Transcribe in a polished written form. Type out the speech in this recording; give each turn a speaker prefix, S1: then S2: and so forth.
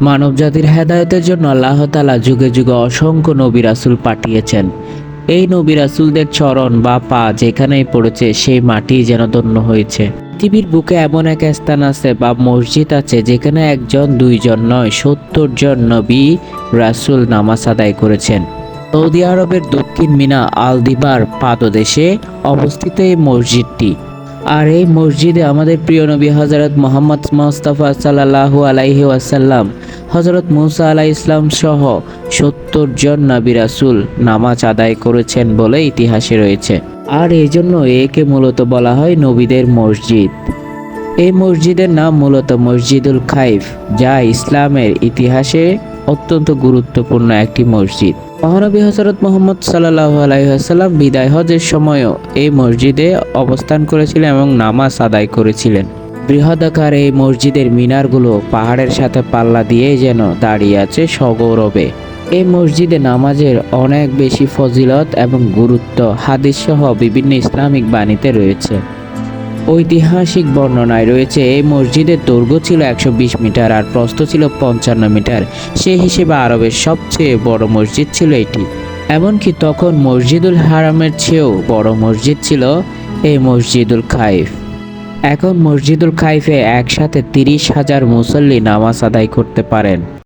S1: মানবজাতির হেদায়েতের জন্য আল্লাহ তাআলা যুগে যুগে অসংখ্য নবী রাসূল পাঠিয়েছেন। এই নবী রাসূলদের চরণ বা পা যেখানেই পড়েছে সেই মাটি যেন ধন্য হয়েছে। পৃথিবীর বুকে এমন এক স্থান আছে বা মসজিদ আছে যেখানে একজন দুইজন নয় ৭০ জন নবী রাসূল নামাজ আদায় করেছেন। সৌদি আরবের দক্ষিণ মিনা আল দিবার পাদদেশে অবস্থিত এই মসজিদটি। আর এই মসজিদে আমাদের প্রিয় নবী হযরত মুহাম্মদ মুস্তাফা সাল্লাল্লাহু আলাইহি ওয়াসাল্লাম, হযরত মুসা আলাইহিস সালাম সহ ৭০ জন নবী রাসূল নামাজ আদায় করেছেন বলে ইতিহাসে রয়েছে। আর এই জন্য একে মূলত বলা হয় নবীদের মসজিদ। এই মসজিদের নাম মূলত মসজিদুল খাইফ, যা ইসলামের ইতিহাসে অত্যন্ত গুরুত্বপূর্ণ একটি মসজিদ। মহানবী হযরত মুহাম্মদ সাল্লাল্লাহু আলাইহি ওয়াসাল্লাম বিদায় হজের সময়ও এই মসজিদে অবস্থান করেছিলেন এবং নামাজ আদায় করেছিলেন। বৃহদাকার এই মসজিদের মিনারগুলো পাহাড়ের সাথে পাল্লা দিয়ে যেন দাঁড়িয়ে আছে সগৌরবে। এই মসজিদে নামাজের অনেক বেশি ফজিলত এবং গুরুত্ব হাদিস সহ বিভিন্ন ইসলামিক বাণীতে রয়েছে। ঐতিহাসিক বর্ণনায় রয়েছে এই মসজিদের দৈর্ঘ্য ছিল ১২০ মিটার আর প্রস্থ ছিল ৫৫ মিটার। সেই হিসেবে আরবের সবচেয়ে বড় মসজিদ ছিল এটি। এমনকি তখন মসজিদুল হারামের চেয়েও বড় মসজিদ ছিল এই মসজিদুল খাইফ। এখন মসজিদুল খাইফে একসাথে ৩০,০০০ মুসল্লি নামাজ আদায় করতে পারেন।